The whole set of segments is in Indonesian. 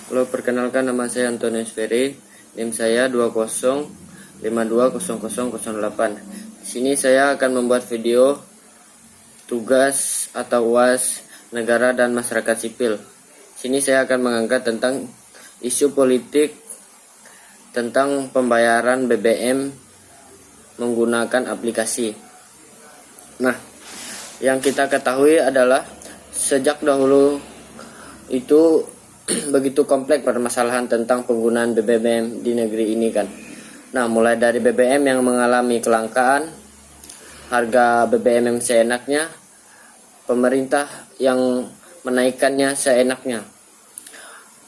Halo, perkenalkan, nama saya Antonius Ferry, NIM saya 20520008. Di sini saya akan membuat video tugas atau UAS negara dan masyarakat sipil. Di sini saya akan mengangkat tentang isu politik tentang pembayaran BBM menggunakan aplikasi. Nah, yang kita ketahui adalah sejak dahulu itu begitu kompleks permasalahan tentang penggunaan BBM di negeri ini kan. Nah, mulai dari BBM yang mengalami kelangkaan, harga BBM yang seenaknya, pemerintah yang menaikkannya seenaknya,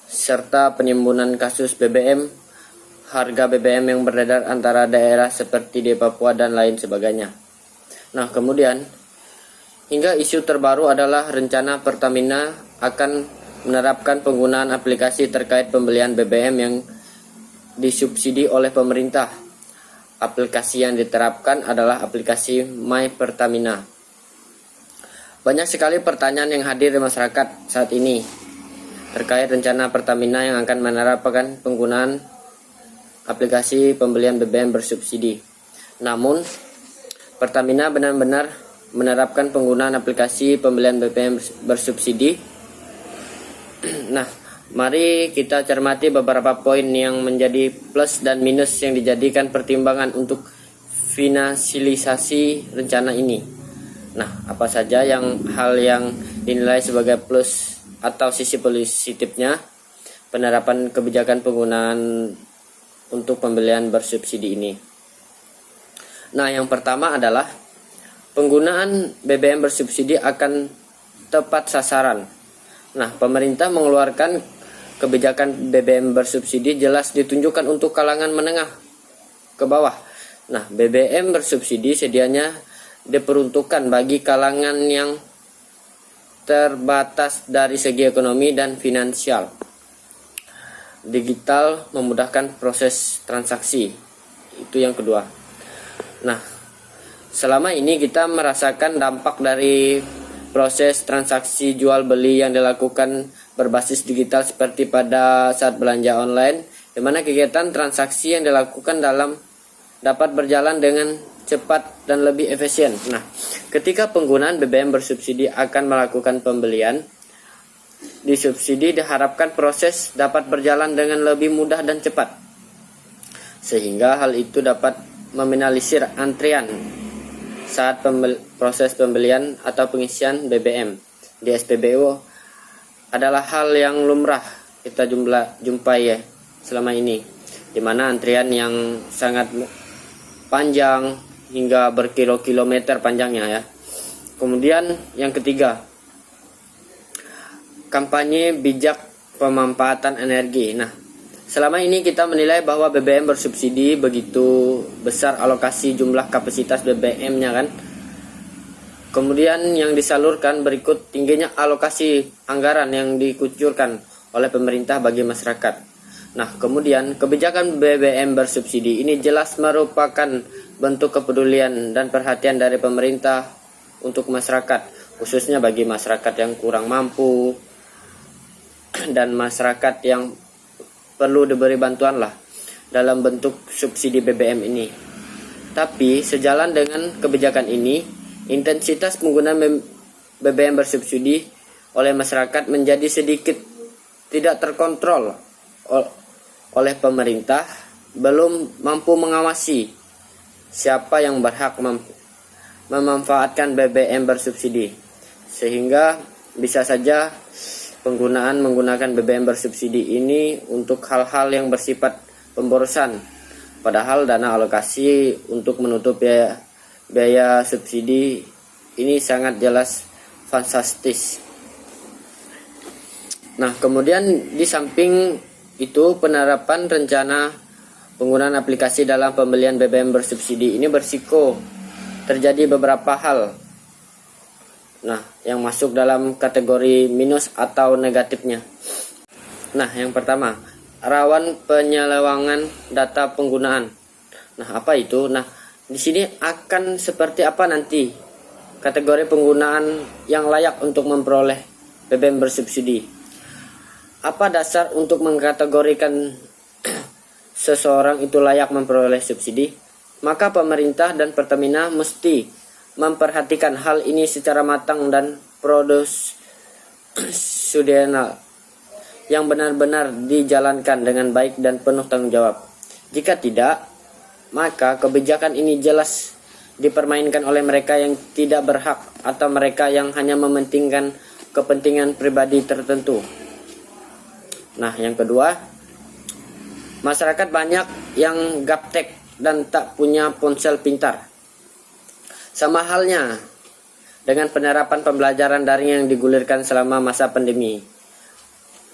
serta penimbunan kasus BBM, harga BBM yang beredar antara daerah seperti di Papua dan lain sebagainya. Nah, kemudian hingga isu terbaru adalah rencana Pertamina akan menerapkan penggunaan aplikasi terkait pembelian BBM yang disubsidi oleh pemerintah. Aplikasi yang diterapkan adalah aplikasi My Pertamina. Banyak sekali pertanyaan yang hadir di masyarakat saat ini terkait rencana Pertamina yang akan menerapkan penggunaan aplikasi pembelian BBM bersubsidi. Namun, Pertamina benar-benar menerapkan penggunaan aplikasi pembelian BBM bersubsidi. Nah, mari kita cermati beberapa poin yang menjadi plus dan minus yang dijadikan pertimbangan untuk finalisasi rencana ini. Nah, apa saja hal yang dinilai sebagai plus atau sisi positifnya penerapan kebijakan penggunaan untuk pembelian bersubsidi ini. Nah, yang pertama adalah penggunaan BBM bersubsidi akan tepat sasaran. Nah, pemerintah mengeluarkan kebijakan BBM bersubsidi jelas ditunjukkan untuk kalangan menengah ke bawah. Nah, BBM bersubsidi sedianya diperuntukkan bagi kalangan yang terbatas dari segi ekonomi dan finansial. Digital memudahkan proses transaksi. Itu yang kedua. Nah, selama ini kita merasakan dampak dari proses transaksi jual beli yang dilakukan berbasis digital seperti pada saat belanja online, di mana kegiatan transaksi yang dilakukan dapat berjalan dengan cepat dan lebih efisien. Nah, ketika penggunaan BBM bersubsidi akan melakukan pembelian disubsidi, diharapkan proses dapat berjalan dengan lebih mudah dan cepat, sehingga hal itu dapat meminimalisir antrian saat proses pembelian atau pengisian BBM di SPBU adalah hal yang lumrah kita jumpai ya selama ini, di mana antrian yang sangat panjang hingga berkilo-kilometer panjangnya ya. Kemudian yang ketiga, kampanye bijak pemanfaatan energi. Nah, selama ini kita menilai bahwa BBM bersubsidi begitu besar alokasi jumlah kapasitas BBM-nya kan. Kemudian yang disalurkan berikut tingginya alokasi anggaran yang dikucurkan oleh pemerintah bagi masyarakat. Nah, kemudian kebijakan BBM bersubsidi ini jelas merupakan bentuk kepedulian dan perhatian dari pemerintah untuk masyarakat, khususnya bagi masyarakat yang kurang mampu dan masyarakat yang perlu diberi bantuan lah dalam bentuk subsidi BBM ini. Tapi sejalan dengan kebijakan ini, intensitas penggunaan BBM bersubsidi oleh masyarakat menjadi sedikit tidak terkontrol oleh pemerintah, belum mampu mengawasi siapa yang berhak memanfaatkan BBM bersubsidi, sehingga bisa saja menggunakan BBM bersubsidi ini untuk hal-hal yang bersifat pemborosan, padahal dana alokasi untuk menutup biaya subsidi ini sangat jelas fantastis. Nah, kemudian di samping itu penerapan rencana penggunaan aplikasi dalam pembelian BBM bersubsidi ini berisiko terjadi beberapa hal. Nah, yang masuk dalam kategori minus atau negatifnya. Nah, yang pertama, rawan penyelewangan data penggunaan. Nah, apa itu? Nah, di sini akan seperti apa nanti kategori penggunaan yang layak untuk memperoleh BBM bersubsidi. Apa dasar untuk mengkategorikan seseorang itu layak memperoleh subsidi? Maka pemerintah dan Pertamina mesti memperhatikan hal ini secara matang dan prosedural yang benar-benar dijalankan dengan baik dan penuh tanggung jawab. Jika tidak, maka kebijakan ini jelas dipermainkan oleh mereka yang tidak berhak atau mereka yang hanya mementingkan kepentingan pribadi tertentu. Nah, yang kedua, masyarakat banyak yang gaptek dan tak punya ponsel pintar. Sama halnya dengan penerapan pembelajaran daring yang digulirkan selama masa pandemi.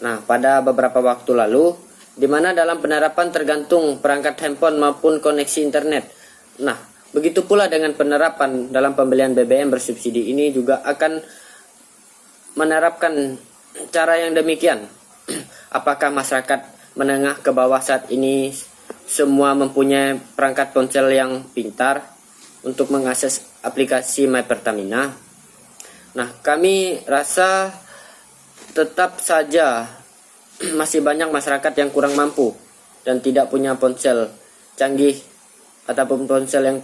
Nah, pada beberapa waktu lalu, di mana dalam penerapan tergantung perangkat handphone maupun koneksi internet. Nah, begitu pula dengan penerapan dalam pembelian BBM bersubsidi ini juga akan menerapkan cara yang demikian. Apakah masyarakat menengah ke bawah saat ini semua mempunyai perangkat ponsel yang pintar untuk mengakses aplikasi My Pertamina? Nah, kami rasa tetap saja masih banyak masyarakat yang kurang mampu dan tidak punya ponsel canggih ataupun ponsel yang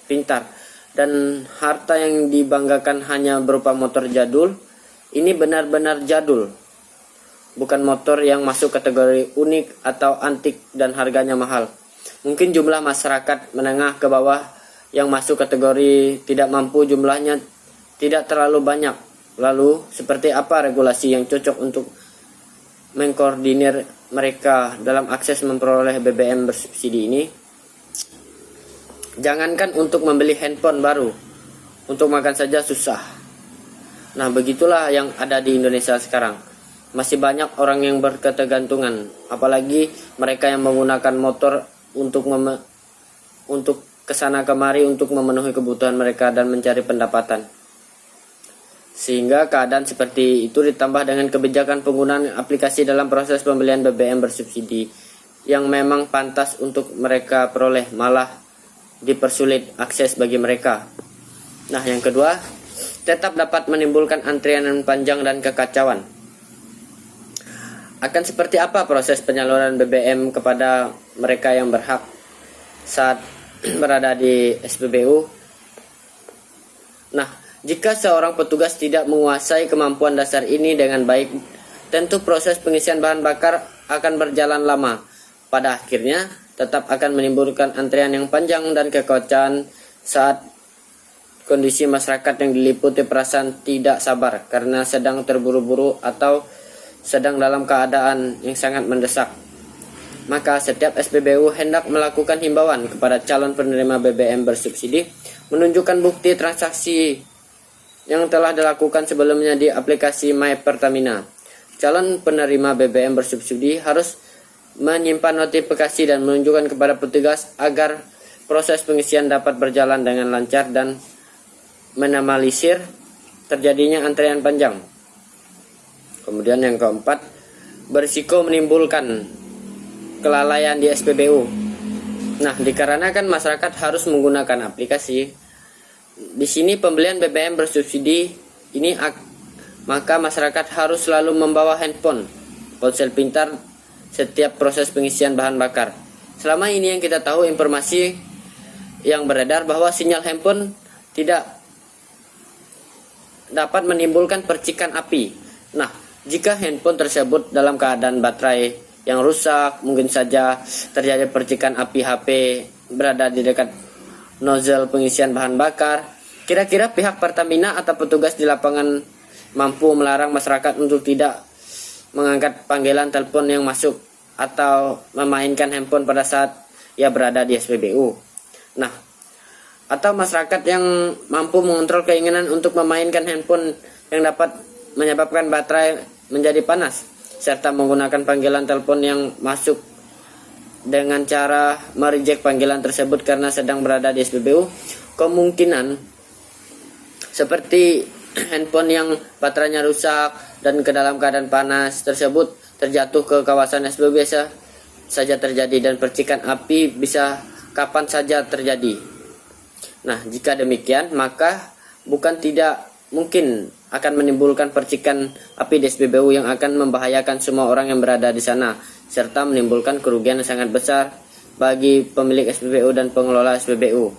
pintar, dan harta yang dibanggakan hanya berupa motor jadul. Ini benar-benar jadul, bukan motor yang masuk kategori unik atau antik dan harganya mahal. Mungkin jumlah masyarakat menengah ke bawah yang masuk kategori tidak mampu jumlahnya tidak terlalu banyak. Lalu, seperti apa regulasi yang cocok untuk mengkoordinir mereka dalam akses memperoleh BBM bersubsidi ini? Jangankan untuk membeli handphone baru, untuk makan saja susah. Nah, begitulah yang ada di Indonesia sekarang. Masih banyak orang yang berketergantungan, apalagi mereka yang menggunakan motor untuk kesana kemari untuk memenuhi kebutuhan mereka dan mencari pendapatan. Sehingga keadaan seperti itu ditambah dengan kebijakan penggunaan aplikasi dalam proses pembelian BBM bersubsidi yang memang pantas untuk mereka peroleh, malah dipersulit akses bagi mereka. Nah, yang kedua, tetap dapat menimbulkan antrian yang panjang dan kekacauan. Akan seperti apa proses penyaluran BBM kepada mereka yang berhak saat berada di SPBU? Nah, jika seorang petugas tidak menguasai kemampuan dasar ini dengan baik, tentu proses pengisian bahan bakar akan berjalan lama. Pada akhirnya, tetap akan menimbulkan antrian yang panjang dan kekacauan saat kondisi masyarakat yang diliputi perasaan tidak sabar karena sedang terburu-buru atau sedang dalam keadaan yang sangat mendesak. Maka setiap SPBU hendak melakukan himbauan kepada calon penerima BBM bersubsidi menunjukkan bukti transaksi yang telah dilakukan sebelumnya di aplikasi My Pertamina. Calon penerima BBM bersubsidi harus menyimpan notifikasi dan menunjukkan kepada petugas agar proses pengisian dapat berjalan dengan lancar dan minimalisir terjadinya antrean panjang. Kemudian yang keempat, berisiko menimbulkan kelalaian di SPBU. Nah, dikarenakan masyarakat harus menggunakan aplikasi, di sini pembelian BBM bersubsidi ini maka masyarakat harus selalu membawa handphone, ponsel pintar setiap proses pengisian bahan bakar. Selama ini yang kita tahu informasi yang beredar bahwa sinyal handphone tidak dapat menimbulkan percikan api. Nah, jika handphone tersebut dalam keadaan baterai yang rusak, mungkin saja terjadi percikan api HP berada di dekat nozzle pengisian bahan bakar. Kira-kira pihak Pertamina atau petugas di lapangan mampu melarang masyarakat untuk tidak mengangkat panggilan telepon yang masuk atau memainkan handphone pada saat ia berada di SPBU. Nah, atau masyarakat yang mampu mengontrol keinginan untuk memainkan handphone yang dapat menyebabkan baterai menjadi panas, serta menggunakan panggilan telepon yang masuk dengan cara mereject panggilan tersebut karena sedang berada di SPBU. Kemungkinan seperti handphone yang baterainya rusak dan ke dalam keadaan panas tersebut terjatuh ke kawasan SPBU biasa saja terjadi, dan percikan api bisa kapan saja terjadi. Nah, jika demikian, maka bukan tidak mungkin akan menimbulkan percikan api di SPBU yang akan membahayakan semua orang yang berada di sana, serta menimbulkan kerugian yang sangat besar bagi pemilik SPBU dan pengelola SPBU.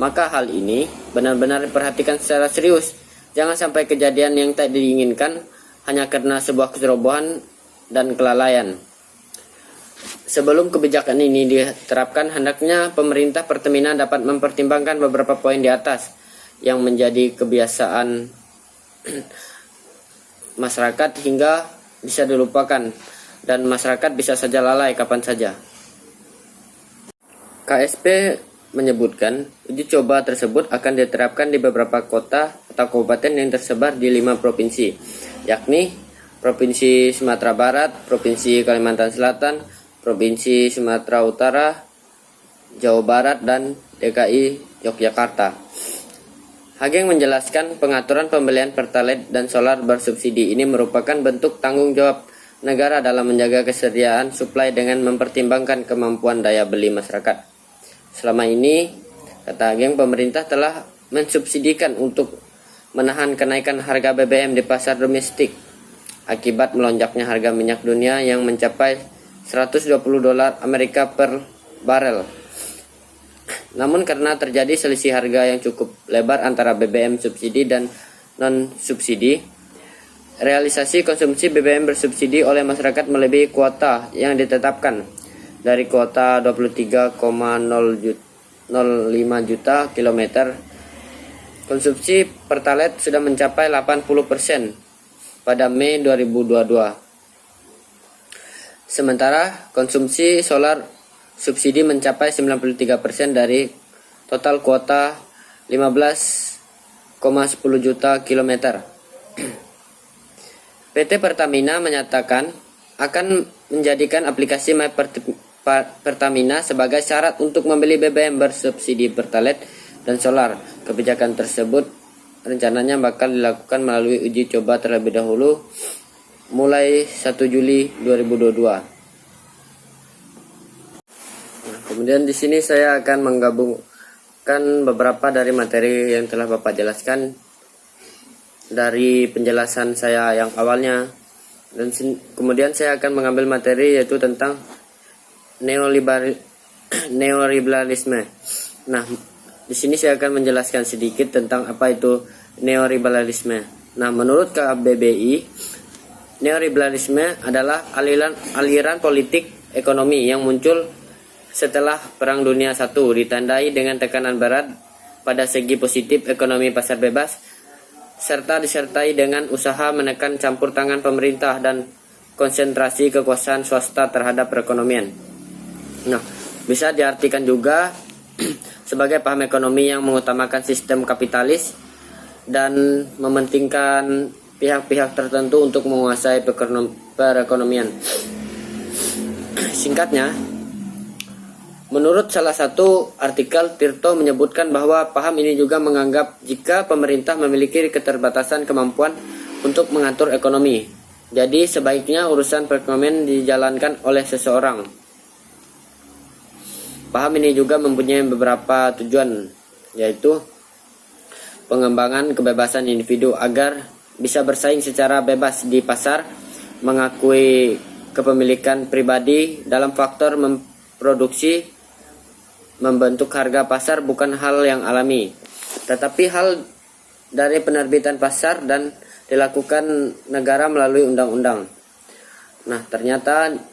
Maka hal ini benar-benar diperhatikan secara serius. Jangan sampai kejadian yang tak diinginkan hanya karena sebuah kecerobohan dan kelalaian. Sebelum kebijakan ini diterapkan, hendaknya pemerintah Pertamina dapat mempertimbangkan beberapa poin di atas yang menjadi kebiasaan masyarakat hingga bisa dilupakan dan masyarakat bisa saja lalai kapan saja. KSP menyebutkan uji coba tersebut akan diterapkan di beberapa kota atau kabupaten yang tersebar di 5 provinsi, yakni Provinsi Sumatera Barat, Provinsi Kalimantan Selatan, Provinsi Sumatera Utara, Jawa Barat, dan DKI Yogyakarta. Hageng menjelaskan pengaturan pembelian Pertalite dan solar bersubsidi ini merupakan bentuk tanggung jawab negara dalam menjaga kesediaan suplai dengan mempertimbangkan kemampuan daya beli masyarakat. Selama ini, kata Hageng, pemerintah telah mensubsidikan untuk menahan kenaikan harga BBM di pasar domestik akibat melonjaknya harga minyak dunia yang mencapai $120 Amerika per barel. Namun karena terjadi selisih harga yang cukup lebar antara BBM subsidi dan non-subsidi, realisasi konsumsi BBM bersubsidi oleh masyarakat melebihi kuota yang ditetapkan. Dari kuota 23,05 juta kilometer, konsumsi Pertalite sudah mencapai 80% pada Mei 2022. Sementara konsumsi solar subsidi mencapai 93% dari total kuota 15,10 juta kilometer. PT Pertamina menyatakan akan menjadikan aplikasi My Pertamina sebagai syarat untuk membeli BBM bersubsidi Pertalite dan solar. Kebijakan tersebut rencananya bakal dilakukan melalui uji coba terlebih dahulu mulai 1 Juli 2022. Kemudian di sini saya akan menggabungkan beberapa dari materi yang telah Bapak jelaskan dari penjelasan saya yang awalnya, dan kemudian saya akan mengambil materi yaitu tentang neoliberalisme. Nah, di sini saya akan menjelaskan sedikit tentang apa itu neoliberalisme. Nah, menurut KBBI, neoliberalisme adalah aliran politik ekonomi yang muncul setelah Perang Dunia I, ditandai dengan tekanan berat pada segi positif ekonomi pasar bebas, serta disertai dengan usaha menekan campur tangan pemerintah dan konsentrasi kekuasaan swasta terhadap perekonomian. Nah, bisa diartikan juga sebagai paham ekonomi yang mengutamakan sistem kapitalis dan mementingkan pihak-pihak tertentu untuk menguasai perekonomian. Singkatnya, menurut salah satu artikel, Tirto menyebutkan bahwa paham ini juga menganggap jika pemerintah memiliki keterbatasan kemampuan untuk mengatur ekonomi, jadi sebaiknya urusan perekonomian dijalankan oleh seseorang. Paham ini juga mempunyai beberapa tujuan, yaitu pengembangan kebebasan individu agar bisa bersaing secara bebas di pasar, mengakui kepemilikan pribadi dalam faktor memproduksi, membentuk harga pasar bukan hal yang alami, tetapi hal dari penerbitan pasar dan dilakukan negara melalui undang-undang. Nah, ternyata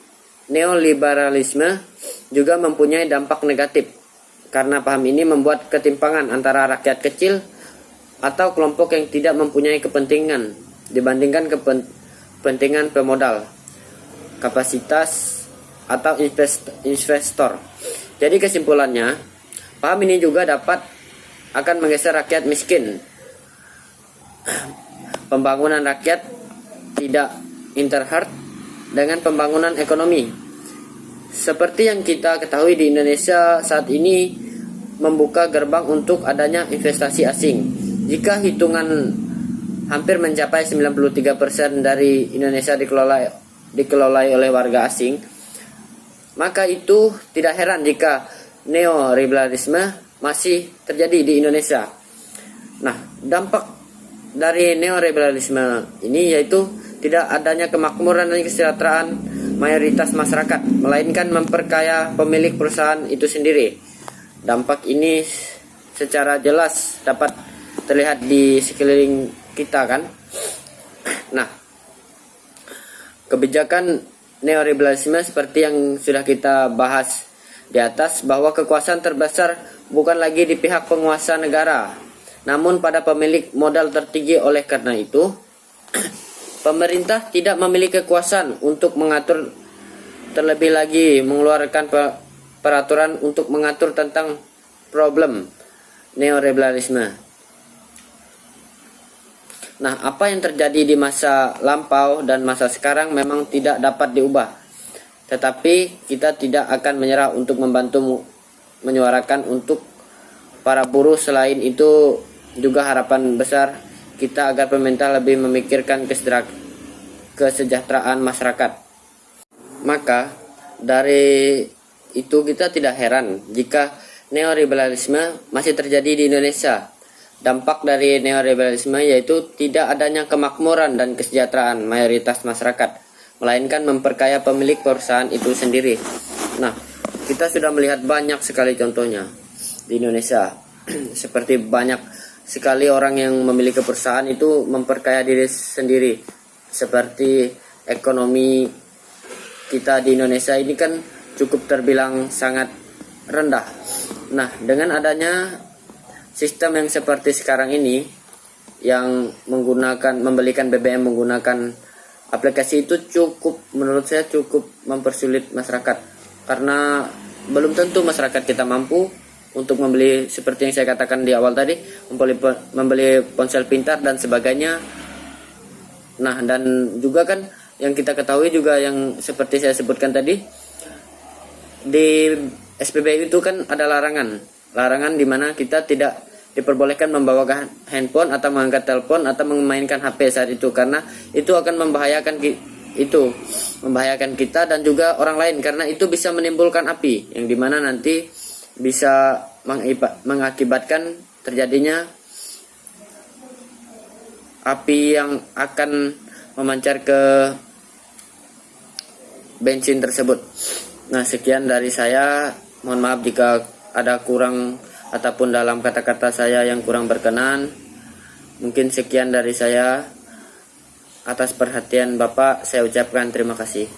neoliberalisme juga mempunyai dampak negatif karena paham ini membuat ketimpangan antara rakyat kecil atau kelompok yang tidak mempunyai kepentingan dibandingkan kepentingan pemodal, kapasitas, atau investor. Jadi kesimpulannya, paham ini juga akan menggeser rakyat miskin. Pembangunan rakyat tidak interhard dengan pembangunan ekonomi. Seperti yang kita ketahui di Indonesia saat ini membuka gerbang untuk adanya investasi asing. Jika hitungan hampir mencapai 93% dari Indonesia dikelola oleh warga asing, maka itu tidak heran jika neoliberalisme masih terjadi di Indonesia. Nah, dampak dari neoliberalisme ini yaitu tidak adanya kemakmuran dan kesejahteraan mayoritas masyarakat, melainkan memperkaya pemilik perusahaan itu sendiri. Dampak ini secara jelas dapat terlihat di sekeliling kita kan. Nah, kebijakan neoliberalisme seperti yang sudah kita bahas di atas, bahwa kekuasaan terbesar bukan lagi di pihak penguasa negara, namun pada pemilik modal tertinggi. Oleh karena itu, pemerintah tidak memiliki kekuasaan untuk mengatur, terlebih lagi mengeluarkan peraturan untuk mengatur tentang problem neoliberalisme. Nah, apa yang terjadi di masa lampau dan masa sekarang memang tidak dapat diubah. Tetapi kita tidak akan menyerah untuk membantu menyuarakan untuk para buruh. Selain itu, juga harapan besar kita agar pemerintah lebih memikirkan kesejahteraan masyarakat. Maka dari itu kita tidak heran jika neoliberalisme masih terjadi di Indonesia. Dampak dari neoliberalisme yaitu tidak adanya kemakmuran dan kesejahteraan mayoritas masyarakat, melainkan memperkaya pemilik perusahaan itu sendiri. Nah, kita sudah melihat banyak sekali contohnya di Indonesia. Seperti banyak sekali orang yang memiliki perusahaan itu memperkaya diri sendiri. Seperti ekonomi kita di Indonesia ini kan cukup terbilang sangat rendah. Nah, dengan adanya sistem yang seperti sekarang ini, yang membelikan BBM menggunakan aplikasi itu menurut saya cukup mempersulit masyarakat, karena belum tentu masyarakat kita mampu untuk membeli, seperti yang saya katakan di awal tadi, membeli ponsel pintar dan sebagainya. Nah, dan juga kan yang kita ketahui juga yang seperti saya sebutkan tadi, di SPBU itu kan ada larangan di mana kita tidak diperbolehkan membawa handphone atau mengangkat telepon atau memainkan HP saat itu, karena itu akan membahayakan kita dan juga orang lain, karena itu bisa menimbulkan api yang dimana nanti bisa mengakibatkan terjadinya api yang akan memancar ke bensin tersebut. Nah, sekian dari saya. Mohon maaf jika ada kurang ataupun dalam kata-kata saya yang kurang berkenan. Mungkin sekian dari saya. Atas perhatian Bapak, saya ucapkan terima kasih.